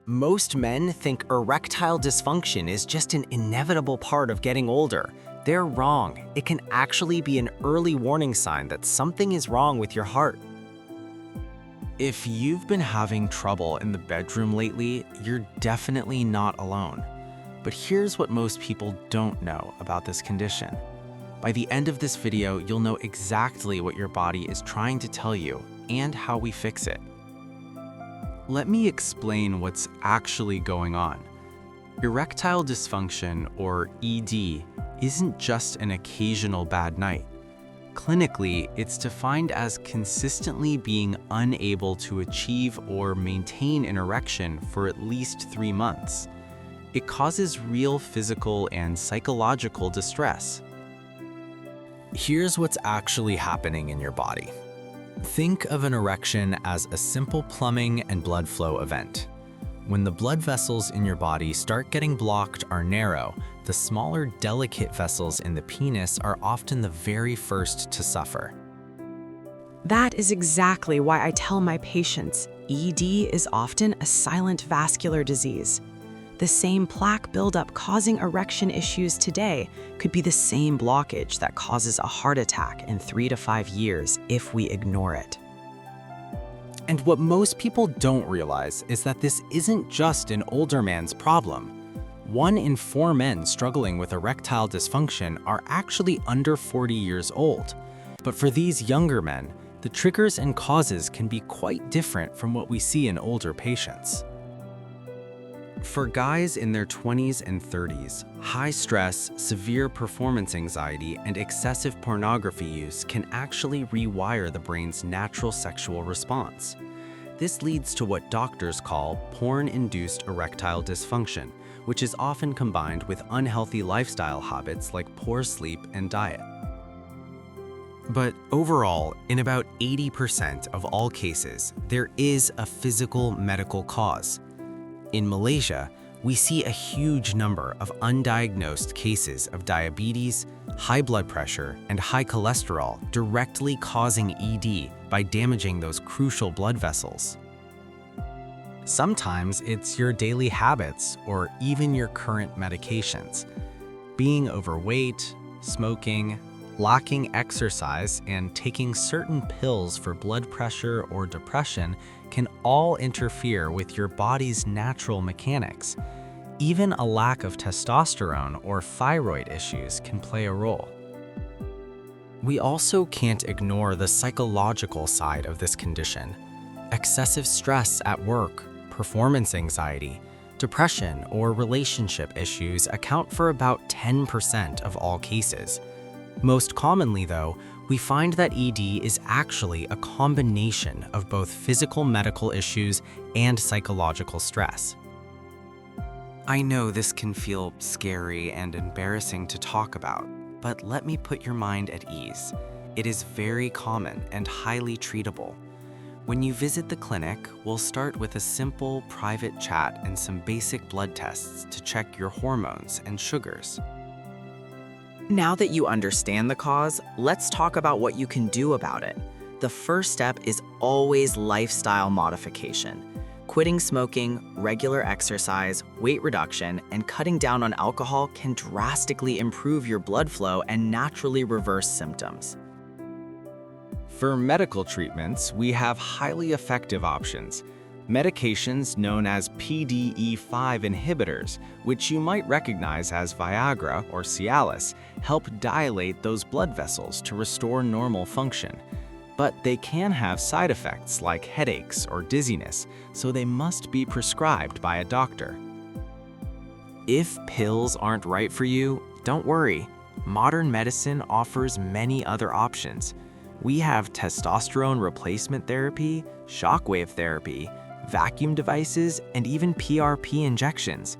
Most men think erectile dysfunction is just an inevitable part of getting older. They're wrong. It can actually be an early warning sign that something is wrong with your heart. If you've been having trouble in the bedroom lately, you're definitely not alone. But here's what most people don't know about this condition. By the end of this video, you'll know exactly what your body is trying to tell you and how we fix it. Let me explain what's actually going on. Erectile dysfunction, or ED, isn't just an occasional bad night. Clinically, it's defined as consistently being unable to achieve or maintain an erection for at least 3 months. It causes real physical and psychological distress. Here's what's actually happening in your body. Think of an erection as a simple plumbing and blood flow event. When the blood vessels in your body start getting blocked or narrow, the smaller, delicate vessels in the penis are often the very first to suffer. That is exactly why I tell my patients ED is often a silent vascular disease. The same plaque buildup causing erection issues today could be the same blockage that causes a heart attack in 3 to 5 years if we ignore it. And what most people don't realize is that this isn't just an older man's problem. 1 in 4 men struggling with erectile dysfunction are actually under 40 years old. But for these younger men, the triggers and causes can be quite different from what we see in older patients. For guys in their 20s and 30s, high stress, severe performance anxiety, and excessive pornography use can actually rewire the brain's natural sexual response. This leads to what doctors call porn-induced erectile dysfunction, which is often combined with unhealthy lifestyle habits like poor sleep and diet. But overall, in about 80% of all cases, there is a physical medical cause. In Malaysia, we see a huge number of undiagnosed cases of diabetes, high blood pressure, and high cholesterol directly causing ED by damaging those crucial blood vessels. Sometimes it's your daily habits or even your current medications. Being overweight, smoking, lacking exercise, and taking certain pills for blood pressure or depression can all interfere with your body's natural mechanics. Even a lack of testosterone or thyroid issues can play a role. We also can't ignore the psychological side of this condition. Excessive stress at work, performance anxiety, depression, or relationship issues account for about 10% of all cases. Most commonly, though, we find that ED is actually a combination of both physical medical issues and psychological stress. I know this can feel scary and embarrassing to talk about, but let me put your mind at ease. It is very common and highly treatable. When you visit the clinic, we'll start with a simple private chat and some basic blood tests to check your hormones and sugars. Now that you understand the cause, let's talk about what you can do about it. The first step is always lifestyle modification. Quitting smoking, regular exercise, weight reduction, and cutting down on alcohol can drastically improve your blood flow and naturally reverse symptoms. For medical treatments, we have highly effective options. Medications known as PDE5 inhibitors, which you might recognize as Viagra or Cialis, help dilate those blood vessels to restore normal function. But they can have side effects like headaches or dizziness, so they must be prescribed by a doctor. If pills aren't right for you, don't worry. Modern medicine offers many other options. We have testosterone replacement therapy, shockwave therapy, vacuum devices, and even PRP injections.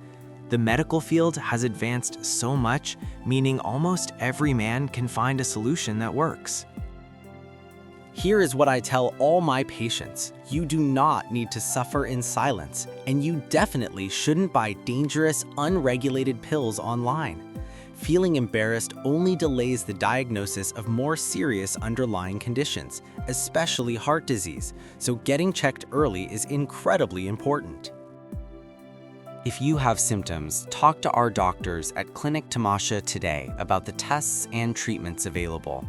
The medical field has advanced so much, meaning almost every man can find a solution that works. Here is what I tell all my patients. You do not need to suffer in silence, and you definitely shouldn't buy dangerous, unregulated pills online. Feeling embarrassed only delays the diagnosis of more serious underlying conditions, especially heart disease, so getting checked early is incredibly important. If you have symptoms, talk to our doctors at Klinik Temasya today about the tests and treatments available.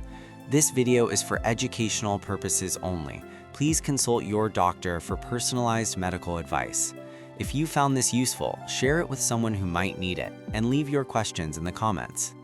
This video is for educational purposes only. Please consult your doctor for personalized medical advice. If you found this useful, share it with someone who might need it, and leave your questions in the comments.